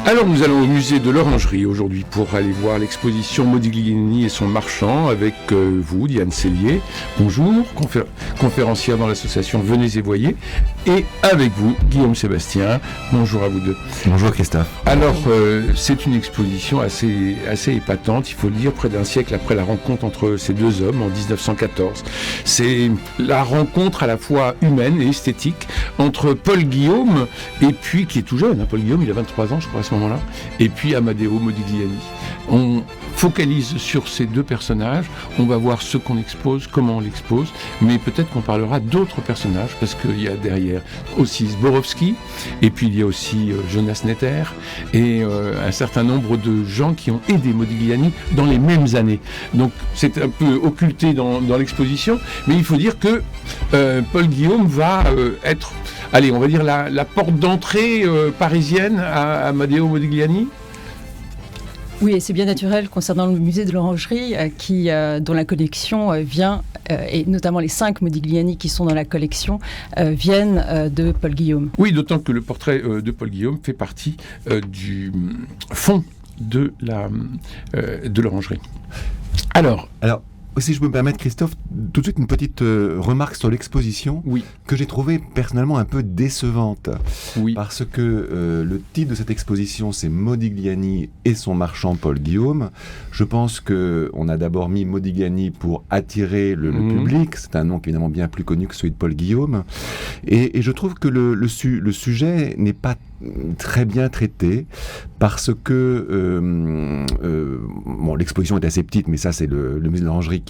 Alors nous allons au musée de l'Orangerie aujourd'hui pour aller voir l'exposition Modigliani et son marchand avec vous, Diane Cellier. Bonjour, conférencière dans l'association Venez et Voyez. Et avec vous, Guillaume Sébastien. Bonjour à vous deux. Bonjour Christophe. Alors c'est une exposition assez épatante, il faut le dire, près d'un siècle après la rencontre entre ces deux hommes en 1914. C'est la rencontre à la fois humaine et esthétique entre Paul Guillaume, et puis qui est tout jeune, hein, Paul Guillaume, il a 23 ans je crois à ce moment-là, et puis Amadeo Modigliani. On focalise sur ces deux personnages, on va voir ce qu'on expose, comment on l'expose, mais peut-être qu'on parlera d'autres personnages, parce qu'il y a derrière aussi Zborowski, et puis il y a aussi Jonas Netter, et un certain nombre de gens qui ont aidé Modigliani dans les mêmes années. Donc c'est un peu occulté dans l'exposition, mais il faut dire que Paul Guillaume va être, allez, on va dire la porte d'entrée parisienne à Amadeo Modigliani. Oui, et c'est bien naturel concernant le musée de l'Orangerie dont la collection vient, et notamment les 5 Modigliani qui sont dans la collection, viennent de Paul Guillaume. Oui, d'autant que le portrait de Paul Guillaume fait partie du fond de l'Orangerie. Alors, si je peux me permettre, Christophe, tout de suite une petite remarque sur l'exposition, oui, que j'ai trouvée personnellement un peu décevante. Oui. Parce que le titre de cette exposition, c'est Modigliani et son marchand Paul Guillaume. Je pense qu'on a d'abord mis Modigliani pour attirer le public. C'est un nom qui est évidemment bien plus connu que celui de Paul Guillaume. Et je trouve que le sujet n'est pas très bien traité, parce que l'exposition est assez petite, mais ça c'est le musée de l'Orangerie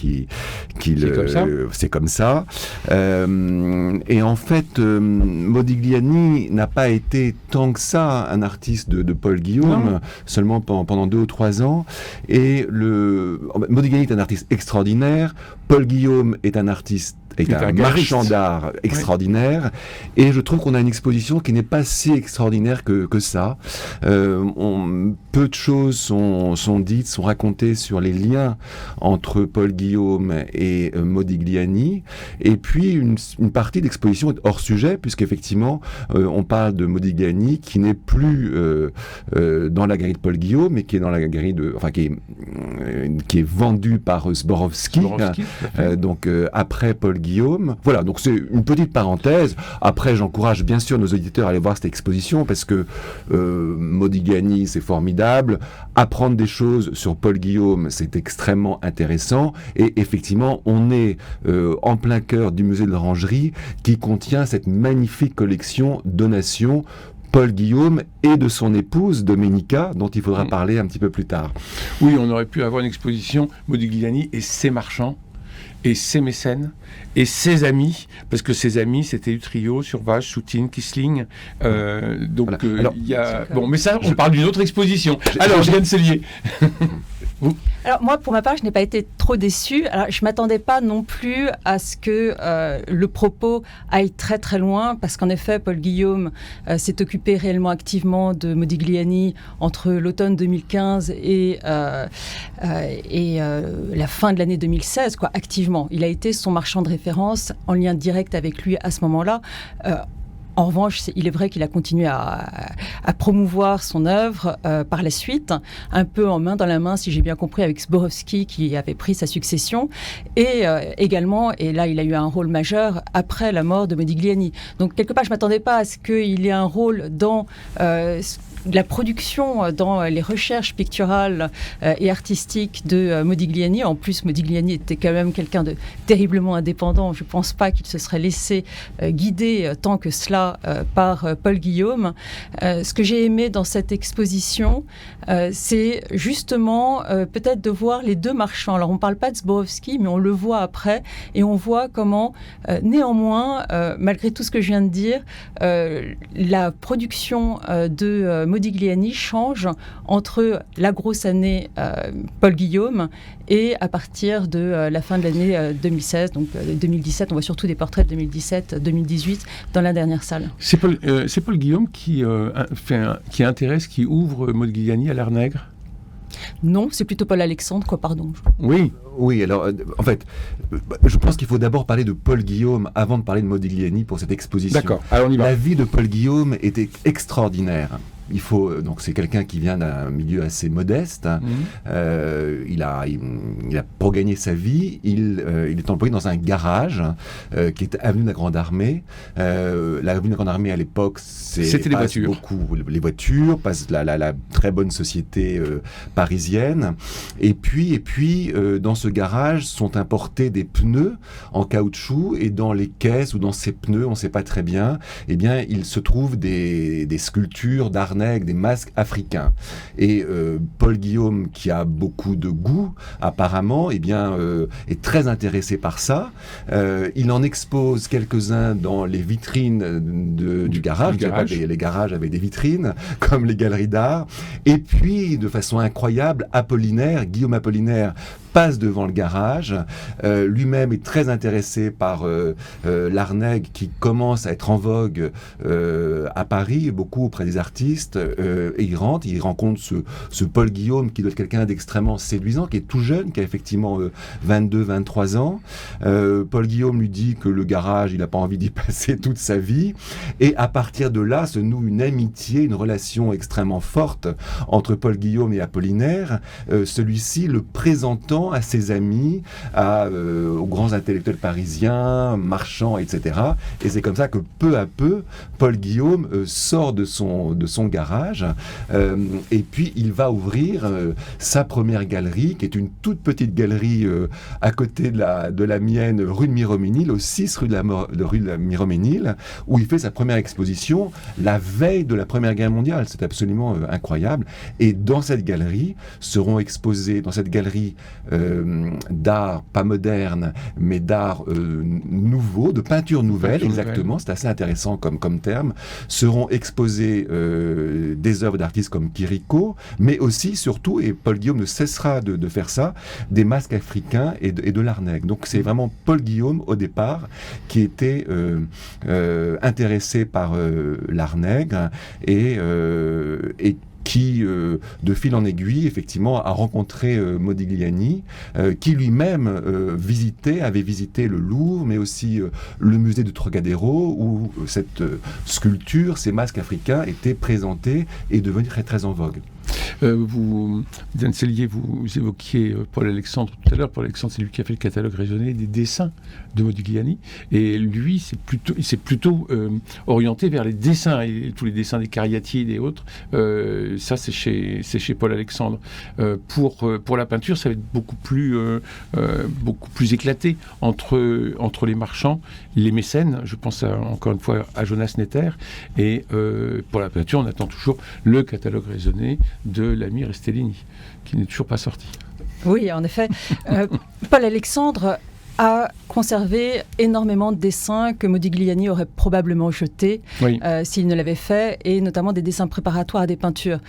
c'est comme ça. Et en fait, Modigliani n'a pas été tant que ça un artiste de Paul Guillaume, seulement pendant 2 ou 3 ans. Et Modigliani est un artiste extraordinaire, Paul Guillaume est un artiste un marchand d'art extraordinaire, et je trouve qu'on a une exposition qui n'est pas si extraordinaire que ça. Peu de choses sont dites, sont racontées sur les liens entre Paul Guillaume et Modigliani, et puis une partie de l'exposition est hors sujet, puisqu'effectivement on parle de Modigliani qui n'est plus dans la galerie de Paul Guillaume, mais qui est dans la galerie qui est vendue par Zborowski, donc après Paul Guillaume. Voilà, donc c'est une petite parenthèse. Après, j'encourage bien sûr nos auditeurs à aller voir cette exposition, parce que Modigliani, c'est formidable. Apprendre des choses sur Paul Guillaume, c'est extrêmement intéressant. Et effectivement, on est en plein cœur du musée de l'Orangerie, qui contient cette magnifique collection donations Paul Guillaume et de son épouse Domenica, dont il faudra parler un petit peu plus tard. Oui, on aurait pu avoir une exposition Modigliani et ses marchands, et ses mécènes, et ses amis, parce que ses amis, c'était Utrillo, Survage, Soutine, Kissling. Donc, il y a... Bon, mais ça, on parle d'une autre exposition. Alors, Diane Cellier. Alors moi, pour ma part, je n'ai pas été trop déçue. Alors, je ne m'attendais pas non plus à ce que le propos aille très très loin, parce qu'en effet, Paul Guillaume s'est occupé réellement activement de Modigliani entre l'automne 2015 et la fin de l'année 2016, quoi, activement. Il a été son marchand de référence, en lien direct avec lui à ce moment-là. En revanche, il est vrai qu'il a continué à promouvoir son œuvre par la suite, un peu en main dans la main, si j'ai bien compris, avec Zborowski qui avait pris sa succession, et également, et là il a eu un rôle majeur après la mort de Modigliani. Donc quelque part, je ne m'attendais pas à ce qu'il ait un rôle dans la production, dans les recherches picturales et artistiques de Modigliani. En plus, Modigliani était quand même quelqu'un de terriblement indépendant. Je ne pense pas qu'il se serait laissé guider tant que cela par Paul Guillaume. Ce que j'ai aimé dans cette exposition, c'est justement peut-être de voir les deux marchands. Alors, on ne parle pas de Zborowski, mais on le voit après, et on voit comment, néanmoins, malgré tout ce que je viens de dire, la production de Modigliani change entre la grosse année Paul Guillaume et à partir de la fin de l'année 2016, donc 2017, on voit surtout des portraits de 2017-2018 dans la dernière salle. C'est Paul Guillaume qui intéresse, qui ouvre Modigliani à l'art nègre ? Non, c'est plutôt Paul Alexandre, quoi, pardon. Oui, alors, en fait, je pense qu'il faut d'abord parler de Paul Guillaume avant de parler de Modigliani pour cette exposition. D'accord, alors on y va. La vie de Paul Guillaume était extraordinaire. donc c'est quelqu'un qui vient d'un milieu assez modeste. Pour gagner sa vie, il est employé dans un garage qui est avenue de la Grande Armée. L'avenue de la Grande Armée à l'époque, c'était les voitures. Beaucoup les voitures, passe la très bonne société parisienne. Et puis dans ce garage sont importés des pneus en caoutchouc, et dans les caisses ou dans ces pneus, on ne sait pas très bien, eh bien il se trouve des sculptures d'Arneg, des masques africains. Et Paul Guillaume, qui a beaucoup de goût apparemment, eh bien est très intéressé par ça. Il en expose quelques-uns dans les vitrines du garage. Les garages avaient des vitrines, comme les galeries d'art. Et puis, de façon incroyable, Guillaume Apollinaire passe devant le garage. Lui-même est très intéressé par l'Arneg, qui commence à être en vogue à Paris, beaucoup auprès des artistes. Et il rencontre ce Paul Guillaume, qui doit être quelqu'un d'extrêmement séduisant, qui est tout jeune, qui a effectivement 22-23 ans. Paul Guillaume lui dit que le garage, il n'a pas envie d'y passer toute sa vie. Et à partir de là, se noue une amitié, une relation extrêmement forte entre Paul Guillaume et Apollinaire. Celui-ci le présentant à ses amis, aux grands intellectuels parisiens, marchands, etc. Et c'est comme ça que peu à peu, Paul Guillaume sort de son garage, et puis il va ouvrir sa première galerie, qui est une toute petite galerie à côté de la mienne, rue de Miromesnil, au 6 rue de la Miromesnil, où il fait sa première exposition la veille de la Première Guerre mondiale. C'est absolument incroyable. Et dans cette galerie seront exposés, dans cette galerie d'art, pas moderne, mais d'art nouveau, de peinture nouvelle, exactement, c'est assez intéressant comme terme, seront exposées des œuvres d'artistes comme Chirico, mais aussi, surtout, et Paul Guillaume ne cessera de faire ça, des masques africains et de l'Arneg. Donc c'est vraiment Paul Guillaume, au départ, qui était intéressé par l'Arneg et qui, de fil en aiguille, effectivement, a rencontré Modigliani, qui lui-même avait visité le Louvre, mais aussi le musée de Trocadéro, où cette sculpture, ces masques africains, étaient présentés et devenus très, très en vogue. Diane Sellier, vous évoquiez Paul Alexandre tout à l'heure. Paul Alexandre, c'est lui qui a fait le catalogue raisonné des dessins de Modigliani, et lui, il s'est plutôt orienté vers les dessins, et tous les dessins des Cariatides et autres. Ça, c'est chez Paul Alexandre. Pour la peinture, ça va être beaucoup plus éclaté entre les marchands, les mécènes. Je pense encore une fois à Jonas Netter, et pour la peinture, on attend toujours le catalogue raisonné de l'ami Restellini, qui n'est toujours pas sorti. Oui, en effet. Paul Alexandre a conservé énormément de dessins que Modigliani aurait probablement jetés s'il ne l'avait fait, et notamment des dessins préparatoires à des peintures.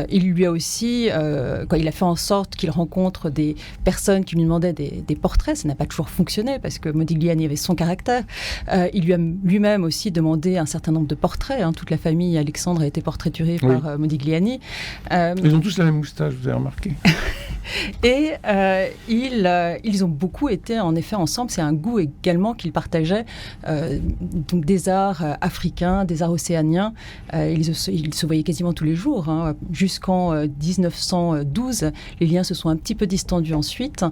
Il lui a aussi, il a fait en sorte qu'il rencontre des personnes qui lui demandaient des portraits. Ça n'a pas toujours fonctionné parce que Modigliani avait son caractère. Il lui a lui-même aussi demandé un certain nombre de portraits. Toute la famille Alexandre a été portraiturée par Modigliani. Ils ont tous la même moustache, vous avez remarqué. Et ils ont beaucoup été en effet ensemble. C'est un goût également qu'ils partageaient, donc des arts africains, des arts océaniens. Ils se voyaient quasiment tous les jours, jusqu'en 1912. Les liens se sont un petit peu distendus ensuite,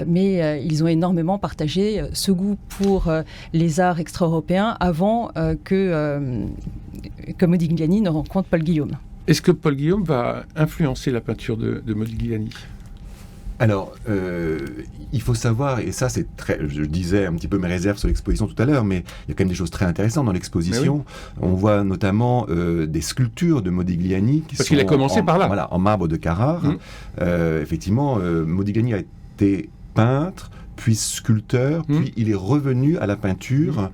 mais ils ont énormément partagé ce goût pour les arts extra-européens avant que Modigliani ne rencontre Paul Guillaume. Est-ce que Paul Guillaume va influencer la peinture de Modigliani ? Alors, il faut savoir, et ça c'est je disais un petit peu mes réserves sur l'exposition tout à l'heure, mais il y a quand même des choses très intéressantes dans l'exposition. On voit notamment des sculptures de Modigliani qui Parce qu'il a commencé par là. Voilà, en marbre de Carrare. Effectivement, Modigliani a été peintre, puis sculpteur, puis il est revenu à la peinture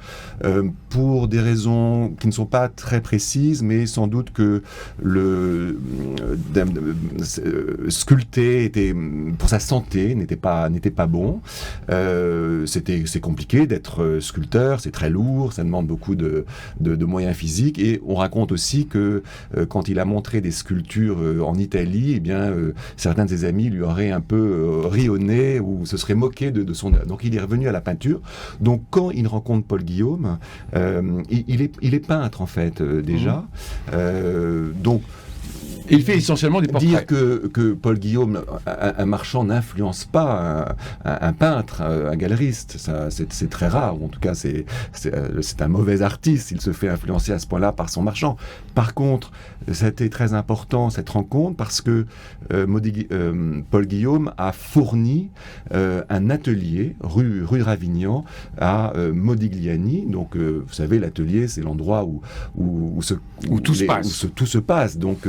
pour des raisons qui ne sont pas très précises, mais sans doute que sculpter était, pour sa santé, n'était pas bon. C'est compliqué d'être sculpteur, c'est très lourd, ça demande beaucoup de moyens physiques, et on raconte aussi que quand il a montré des sculptures en Italie, eh bien, certains de ses amis lui auraient un peu ri au nez ou se seraient moqués de son œuvre. Donc il est revenu à la peinture. Donc quand il rencontre Paul Guillaume, il est peintre en fait déjà. Donc Et il fait essentiellement des portraits. Dire que Paul Guillaume, un marchand, n'influence pas un peintre, un galeriste, ça, c'est très rare, ou en tout cas c'est un mauvais artiste, il se fait influencer à ce point-là par son marchand. Par contre, ça a été très important cette rencontre parce que Paul Guillaume a fourni un atelier rue Ravignan à Modigliani. Donc vous savez, l'atelier, c'est l'endroit où tout se passe. Donc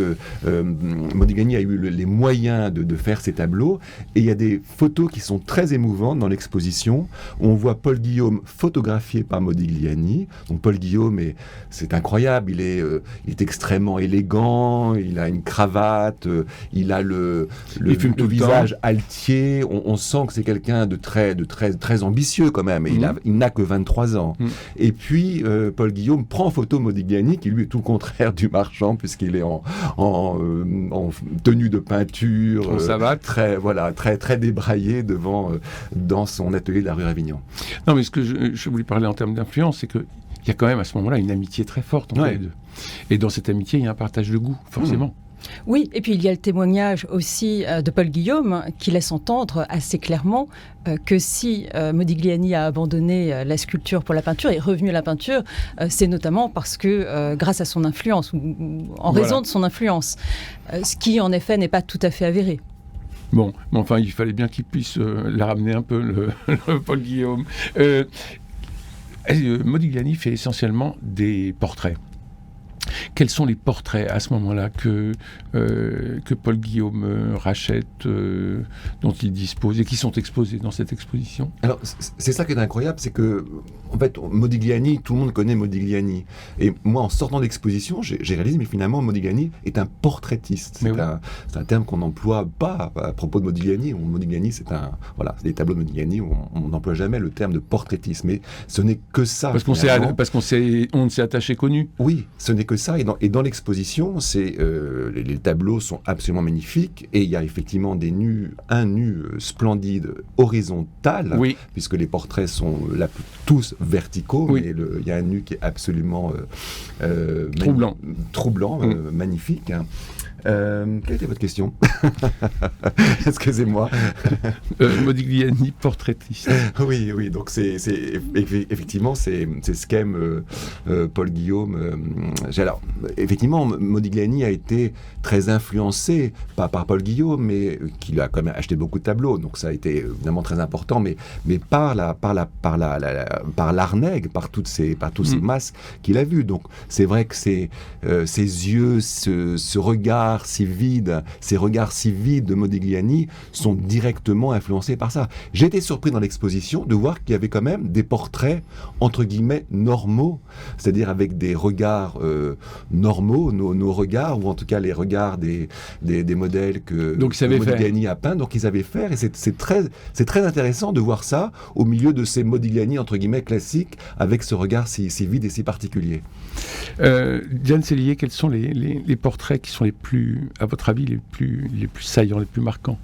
Modigliani a eu les moyens de faire ces tableaux, et il y a des photos qui sont très émouvantes dans l'exposition. On voit Paul Guillaume photographié par Modigliani. Donc Paul Guillaume, c'est incroyable, il est extrêmement élégant, il a une cravate, il a le visage altier, on sent que c'est quelqu'un de très ambitieux quand même, et il n'a que 23 ans. Et puis Paul Guillaume prend en photo Modigliani, qui lui est tout le contraire du marchand, puisqu'il est en tenue de peinture, très débraillé dans son atelier de la rue Ravignan. Non, mais ce que je voulais parler en termes d'influence, c'est qu'il y a quand même à ce moment-là une amitié très forte entre les deux. Et dans cette amitié, il y a un partage de goût, forcément. Oui, et puis il y a le témoignage aussi de Paul Guillaume qui laisse entendre assez clairement que si Modigliani a abandonné la sculpture pour la peinture et est revenu à la peinture, c'est notamment parce que grâce à son influence ou en raison de son influence, ce qui en effet n'est pas tout à fait avéré. Bon, mais enfin, il fallait bien qu'il puisse la ramener un peu, le Paul Guillaume. Modigliani fait essentiellement des portraits. Quels sont les portraits à ce moment-là que Paul Guillaume rachète, dont il dispose et qui sont exposés dans cette exposition ? Alors, c'est ça qui est incroyable, c'est que, en fait, Modigliani, tout le monde connaît Modigliani. Et moi, en sortant de l'exposition, j'ai réalisé, mais finalement, Modigliani est un portraitiste. C'est un terme qu'on n'emploie pas à propos de Modigliani. Modigliani, c'est des tableaux de Modigliani, on n'emploie jamais le terme de portraitiste. Mais ce n'est que ça. Parce qu'on s'est attaché connu. Oui, ce n'est que ça. Et dans l'exposition, les tableaux sont absolument magnifiques, et il y a effectivement un nu splendide horizontal, puisque les portraits sont tous verticaux, mais il y a un nu qui est absolument troublant, magnifique. Quelle était votre question ? Excusez-moi. Modigliani, portraitiste. Oui, donc effectivement, c'est ce qu'aime Paul Guillaume. Alors, effectivement, Modigliani a été très influencé, pas par Paul Guillaume, mais qu'il a quand même acheté beaucoup de tableaux, donc ça a été évidemment très important, mais par l'Arnègre, par toutes ces masses qu'il a vues. Donc c'est vrai que ses yeux, ce regard si vide, ces regards si vides de Modigliani sont directement influencés par ça. J'ai été surpris dans l'exposition de voir qu'il y avait quand même des portraits entre guillemets normaux, c'est-à-dire avec des regards normaux, nos regards, ou en tout cas les regards des modèles que Modigliani a peints, donc ils avaient fait, et c'est très intéressant de voir ça au milieu de ces Modigliani entre guillemets classiques, avec ce regard si vide et si particulier. Diane Sellier, quels sont les portraits qui sont les plus, à votre avis, les plus saillants, les plus marquants ?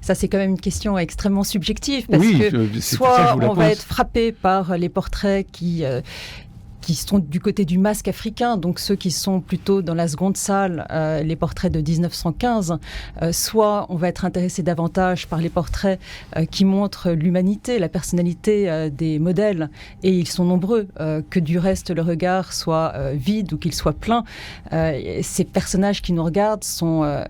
Ça c'est quand même une question extrêmement subjective, parce que soit on va être frappé par les portraits qui sont du côté du masque africain, donc ceux qui sont plutôt dans la seconde salle, les portraits de 1915, soit on va être intéressé davantage par les portraits qui montrent l'humanité, la personnalité des modèles, et ils sont nombreux, que du reste le regard soit vide ou qu'il soit plein. Ces personnages qui nous regardent sont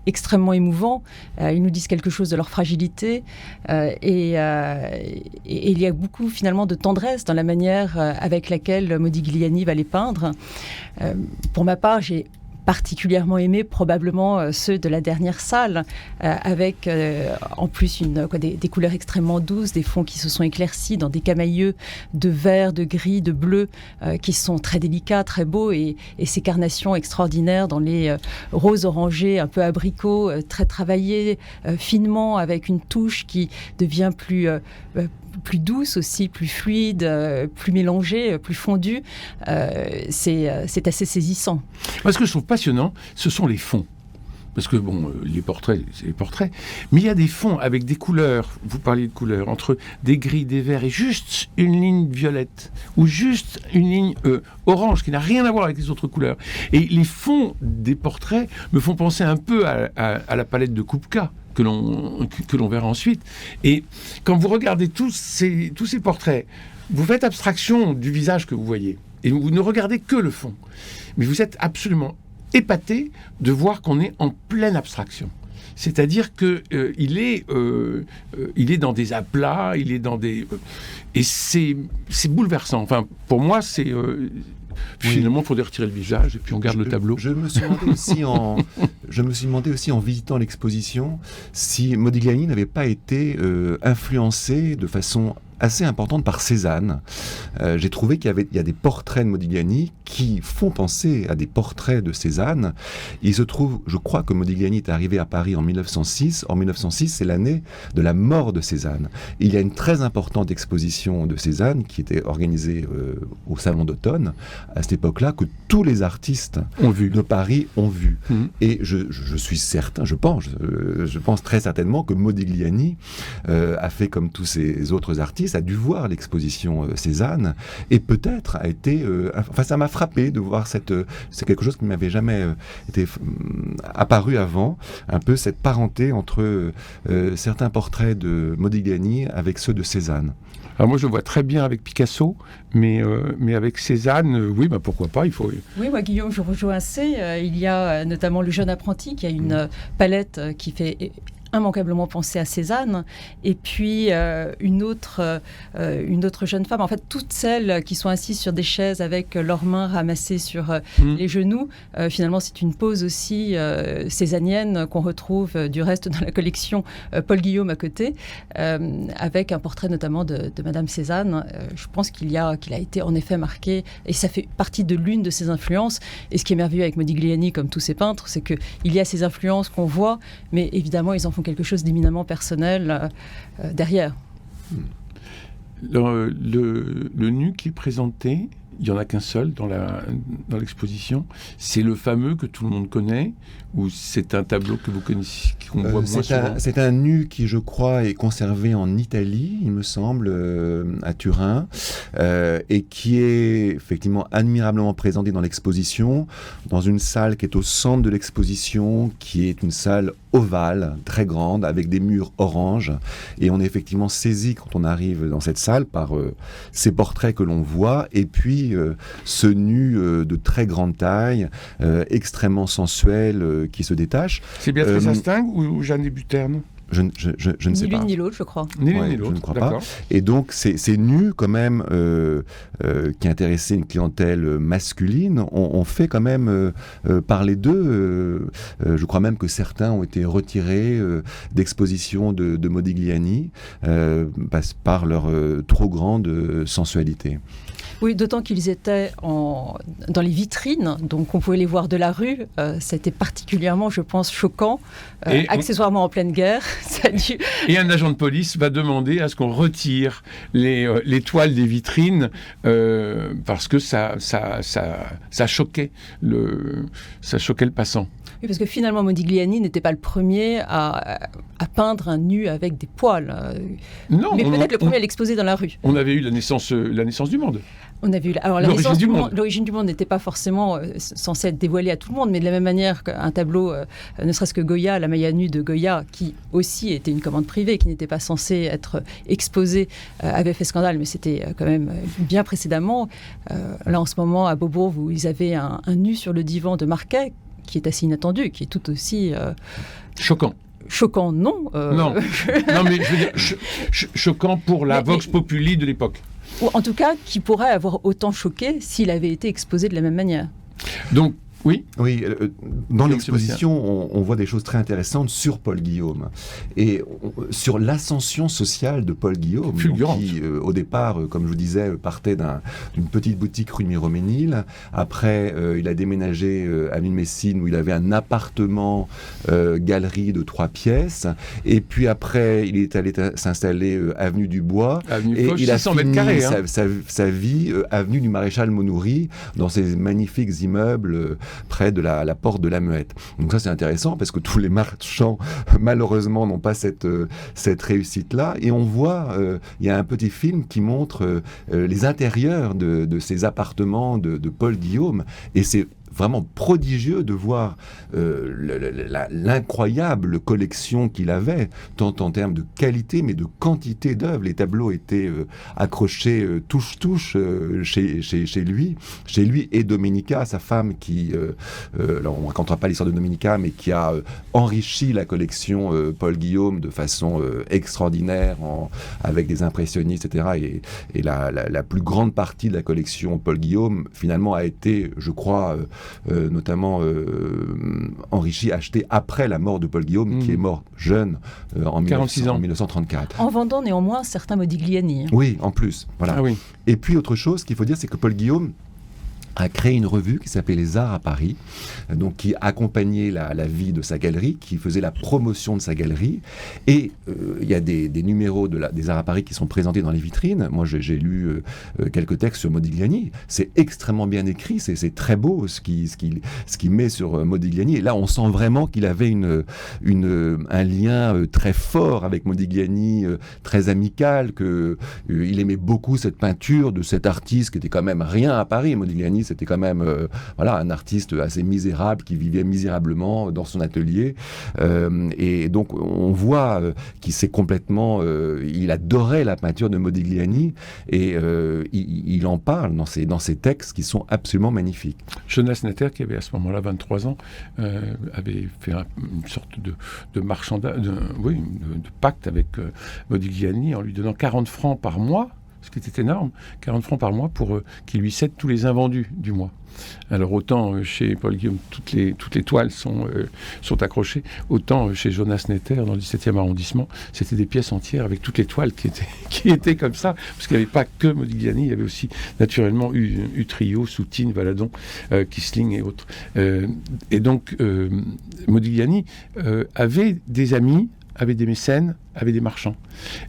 extrêmement émouvants, ils nous disent quelque chose de leur fragilité, et il y a beaucoup finalement de tendresse dans la manière avec laquelle Modigliani va les peindre. Pour ma part, j'ai particulièrement aimé probablement ceux de la dernière salle, avec en plus des couleurs extrêmement douces, des fonds qui se sont éclaircis dans des camailleux de vert, de gris, de bleu, qui sont très délicats, très beaux, et ces carnations extraordinaires dans les roses orangés, un peu abricots, très travaillés, finement, avec une touche qui devient plus douce aussi, plus fluide, plus mélangée, plus fondue. C'est assez saisissant. Moi, ce que je trouve passionnant, ce sont les fonds. parce que les portraits, c'est les portraits, mais il y a des fonds avec des couleurs, vous parliez de couleurs, entre des gris, des verts et juste une ligne violette, ou juste une ligne orange, qui n'a rien à voir avec les autres couleurs. Et les fonds des portraits me font penser un peu à la palette de Kupka, que l'on verra ensuite. Et quand vous regardez tous ces portraits, vous faites abstraction du visage que vous voyez, et vous ne regardez que le fond. Mais vous êtes absolument épaté de voir qu'on est en pleine abstraction. C'est-à-dire qu'il est dans des aplats, il est dans des... et c'est bouleversant. Enfin, pour moi, c'est... finalement, il faudrait retirer le visage et puis on garde le tableau. Je me suis demandé aussi en visitant l'exposition si Modigliani n'avait pas été influencé de façon assez importante par Cézanne. J'ai trouvé qu'il y a des portraits de Modigliani qui font penser à des portraits de Cézanne. Il se trouve, je crois que Modigliani est arrivé à Paris en 1906. En 1906, c'est l'année de la mort de Cézanne. Il y a une très importante exposition de Cézanne qui était organisée au Salon d'automne à cette époque-là, que tous les artistes de Paris ont vu. Et je suis certain, je pense très certainement que Modigliani a fait comme tous ces autres artistes, a dû voir l'exposition Cézanne et peut-être a été... ça m'a frappé de voir c'est quelque chose qui ne m'avait jamais été apparu avant, un peu cette parenté entre certains portraits de Modigliani avec ceux de Cézanne. Alors moi je le vois très bien avec Picasso, mais avec Cézanne, oui, pourquoi pas, il faut... Oui, moi Guillaume, je rejoins assez. Il y a notamment Le Jeune Apprenti qui a une palette qui fait immanquablement penser à Cézanne, et puis une autre jeune femme, en fait toutes celles qui sont assises sur des chaises avec leurs mains ramassées sur les genoux, finalement c'est une pose aussi cézannienne qu'on retrouve du reste dans la collection Paul Guillaume à côté, avec un portrait notamment de Madame Cézanne. Je pense qu'il a été en effet marqué, et ça fait partie de l'une de ses influences. Et ce qui est merveilleux avec Modigliani, comme tous ses peintres, c'est qu'il y a ces influences qu'on voit, mais évidemment ils en font quelque chose d'éminemment personnel derrière. Le nu qui est présenté, il n'y en a qu'un seul dans l'exposition. C'est le fameux que tout le monde connaît, ou c'est un tableau que vous connaissez, qu'on voit moins souvent? C'est un nu qui, je crois, est conservé en Italie, il me semble, à Turin, et qui est effectivement admirablement présenté dans l'exposition, dans une salle qui est au centre de l'exposition, qui est une salle ovale, très grande, avec des murs orange, et on est effectivement saisi quand on arrive dans cette salle par ces portraits que l'on voit, et puis ce nu de très grande taille, extrêmement sensuel, qui se détache. C'est Béatrice Astingue ou Jeanne Débuterne? Je ne sais pas. Ni l'une ni l'autre, je crois. Ni l'une ni l'autre, je ne crois pas. Et donc, ces nus, quand même, qui intéressaient une clientèle masculine, on fait quand même parler d'eux. Je crois même que certains ont été retirés d'exposition de Modigliani par leur trop grande sensualité. Oui, d'autant qu'ils étaient dans les vitrines, donc on pouvait les voir de la rue. C'était particulièrement, je pense, choquant. Accessoirement en pleine guerre. Et un agent de police va demander à ce qu'on retire les toiles des vitrines parce que ça choquait le passant. Oui, parce que finalement, Modigliani n'était pas le premier à peindre un nu avec des poils. Non, mais peut-être le premier à l'exposer dans la rue. On avait eu la naissance du monde. On a vu l'origine du monde n'était pas forcément censée être dévoilée à tout le monde, mais de la même manière qu'un tableau, ne serait-ce que Goya, la Maya nue de Goya, qui aussi était une commande privée, qui n'était pas censée être exposée, avait fait scandale, mais c'était quand même bien précédemment. Là, en ce moment, à Beaubourg, ils avaient un nu sur le divan de Marquet, qui est assez inattendu, qui est tout aussi... choquant. Choquant, non. Non, mais je veux dire, choquant pour la vox populi de l'époque. Ou en tout cas, qui pourrait avoir autant choqué s'il avait été exposé de la même manière. Donc, oui. Oui, dans l'exposition, on voit des choses très intéressantes sur Paul Guillaume et sur l'ascension sociale de Paul Guillaume, qui, au départ, comme je vous disais, partait d'une petite boutique rue Miromesnil. Après, il a déménagé à avenue de Messine où il avait un appartement galerie de 3 pièces. Et puis après, il est allé s'installer avenue du Bois. Et il a fini sa vie avenue du Maréchal Monoury dans ces magnifiques immeubles près de la porte de la Muette. Donc ça c'est intéressant parce que tous les marchands malheureusement n'ont pas cette réussite-là. Et on voit, il y a un petit film qui montre les intérieurs de ces appartements de Paul Guillaume, et c'est vraiment prodigieux de voir l'incroyable collection qu'il avait, tant en termes de qualité, mais de quantité d'œuvres. Les tableaux étaient accrochés touche-touche chez lui et Domenica, sa femme, qui, alors on ne racontera pas l'histoire de Domenica, mais qui a enrichi la collection Paul Guillaume de façon extraordinaire, avec des impressionnistes, etc. Et la plus grande partie de la collection Paul Guillaume, finalement, a été, je crois, notamment enrichi, acheté après la mort de Paul Guillaume, qui est mort jeune en 1934. En vendant néanmoins certains Modigliani. Oui, en plus. Voilà. Ah oui. Et puis autre chose qu'il faut dire, c'est que Paul Guillaume a créé une revue qui s'appelait Les Arts à Paris, donc qui accompagnait la vie de sa galerie, qui faisait la promotion de sa galerie. Et il y a des numéros des Arts à Paris qui sont présentés dans les vitrines. Moi, j'ai lu quelques textes sur Modigliani. C'est extrêmement bien écrit, c'est très beau ce qu'il met sur Modigliani. Et là, on sent vraiment qu'il avait un lien très fort avec Modigliani, très amical, qu'il aimait beaucoup cette peinture de cet artiste qui était quand même rien à Paris. Modigliani, c'était quand même un artiste assez misérable qui vivait misérablement dans son atelier, et donc on voit qu'il s'est complètement il adorait la peinture de Modigliani, et il en parle dans ses textes qui sont absolument magnifiques. Jonas Netter, qui avait à ce moment-là 23 ans, avait fait une sorte de marchandage, de pacte avec Modigliani en lui donnant 40 francs par mois, ce qui était énorme, 40 francs par mois pour qu'il lui cède tous les invendus du mois. Alors autant chez Paul Guillaume, toutes les toiles sont accrochées, autant chez Jonas Netter, dans le 17e arrondissement, c'était des pièces entières avec toutes les toiles qui étaient comme ça, parce qu'il n'y avait pas que Modigliani, il y avait aussi naturellement Utrillo, Soutine, Valadon, Kissling et autres. Et donc Modigliani avait des amis, avait des mécènes, avait des marchands.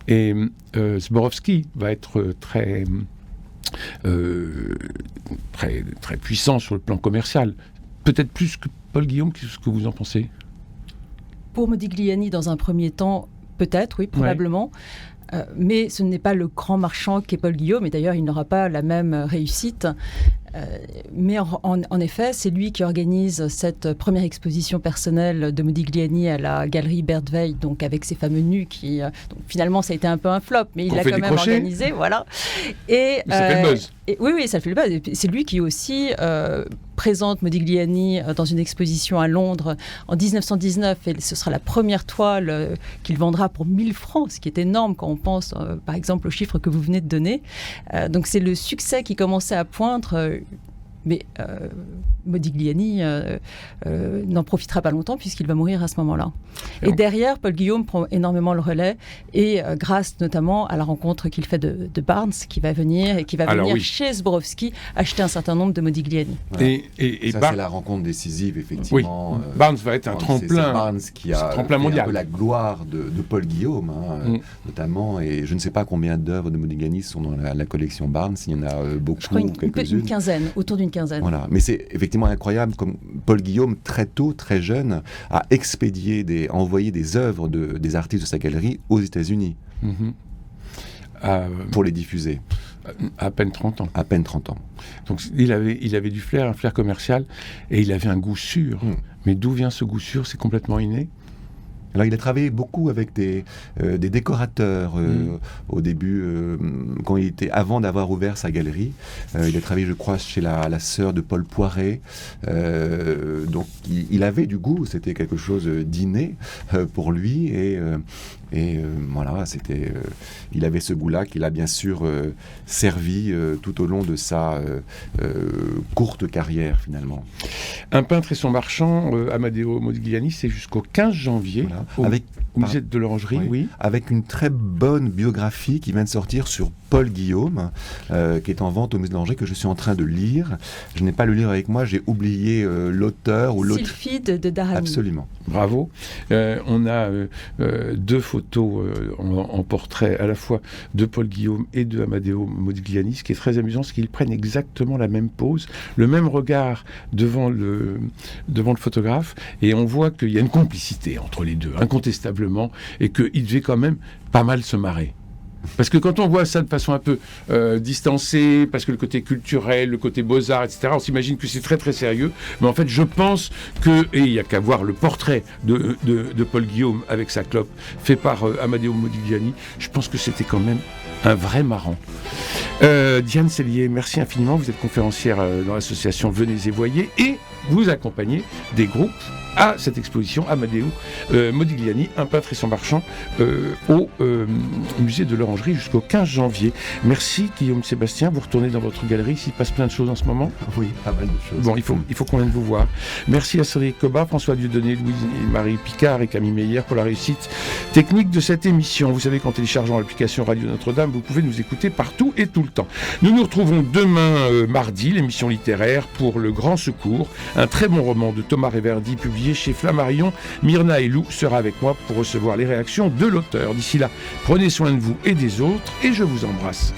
Et Zborowski va être très puissant sur le plan commercial. Peut-être plus que Paul Guillaume, qu'est-ce que vous en pensez ? Pour Modigliani, dans un premier temps, peut-être, oui, probablement. Ouais. Mais ce n'est pas le grand marchand qu'est Paul Guillaume, et d'ailleurs, il n'aura pas la même réussite. Mais en effet, c'est lui qui organise cette première exposition personnelle de Modigliani à la galerie Berdveil, donc avec ses fameux nus qui... donc finalement, ça a été un peu un flop, mais il l'a quand même organisé, voilà. Et, ça fait le buzz. Oui, ça fait le buzz. C'est lui qui aussi présente Modigliani dans une exposition à Londres en 1919, et ce sera la première toile qu'il vendra pour 1000 francs, ce qui est énorme quand on pense, par exemple, au chiffre que vous venez de donner. Donc c'est le succès qui commençait à poindre. Mais Modigliani n'en profitera pas longtemps puisqu'il va mourir à ce moment-là. Et derrière, Paul Guillaume prend énormément le relais, et grâce notamment à la rencontre qu'il fait de Barnes, qui va venir chez Zborowski acheter un certain nombre de Modigliani. Voilà. Et ça, c'est la rencontre décisive, effectivement. Oui. Barnes va être un tremplin. C'est Barnes qui a tremplin mondial. Un peu la gloire de Paul Guillaume, notamment. Et je ne sais pas combien d'œuvres de Modigliani sont dans la collection Barnes. Il y en a beaucoup, je crois une quinzaine, autour d'une quinzaine. Voilà. Mais c'est effectivement incroyable comme Paul Guillaume, très tôt, très jeune, a envoyé des œuvres des artistes de sa galerie aux États-Unis pour les diffuser. À peine 30 ans. À peine 30 ans. Donc il avait du flair, un flair commercial, et il avait un goût sûr. Mais d'où vient ce goût sûr ? C'est complètement inné ? Alors, il a travaillé beaucoup avec des décorateurs au début, avant d'avoir ouvert sa galerie. Il a travaillé, je crois, chez la sœur de Paul Poiret. Donc, il avait du goût. C'était quelque chose d'inné pour lui. Et voilà, il avait ce goût-là qu'il a bien sûr servi tout au long de sa courte carrière, finalement. Un peintre et son marchand, Amadeo Modigliani, c'est jusqu'au 15 janvier. Voilà. Au musée de l'Orangerie, oui. Avec une très bonne biographie qui vient de sortir sur Paul Guillaume, qui est en vente au musée de l'Orangerie, que je suis en train de lire. Je n'ai pas le livre avec moi, j'ai oublié l'auteur ou l'autre. Sylphide de Daramy. Absolument. Bravo. On a deux photos en portrait, à la fois de Paul Guillaume et de Amadeo Modigliani. Ce qui est très amusant, c'est qu'ils prennent exactement la même pose, le même regard devant le photographe, et on voit qu'il y a une complicité entre les deux, incontestablement, et qu'ils devaient quand même pas mal se marrer. Parce que quand on voit ça de façon un peu distancée, parce que le côté culturel, le côté beaux-arts, etc., on s'imagine que c'est très très sérieux. Mais en fait, je pense que, et il n'y a qu'à voir le portrait de Paul Guillaume avec sa clope, fait par Amadeo Modigliani, je pense que c'était quand même un vrai marrant. Diane Sellier, merci infiniment. Vous êtes conférencière dans l'association Venez et Voyez, et vous accompagnez des groupes à cette exposition Amadeo Modigliani, un peintre et son marchand, au musée de l'Orangerie jusqu'au 15 janvier. Merci Guillaume Sébastien, vous retournez dans votre galerie, s'il passe plein de choses en ce moment. Oui, pas mal de choses. Bon, il faut qu'on vienne vous voir. Merci à Cédric Cobat, François Dieudonné, Louise et Marie Picard et Camille Meyer pour la réussite technique de cette émission. Vous savez qu'en téléchargeant l'application Radio Notre-Dame, vous pouvez nous écouter partout et tout le temps. Nous nous retrouvons demain mardi, l'émission littéraire pour Le Grand Secours, un très bon roman de Thomas Reverdy publié chez Flammarion. Myrna Elou sera avec moi pour recevoir les réactions de l'auteur. D'ici là, prenez soin de vous et des autres, et je vous embrasse.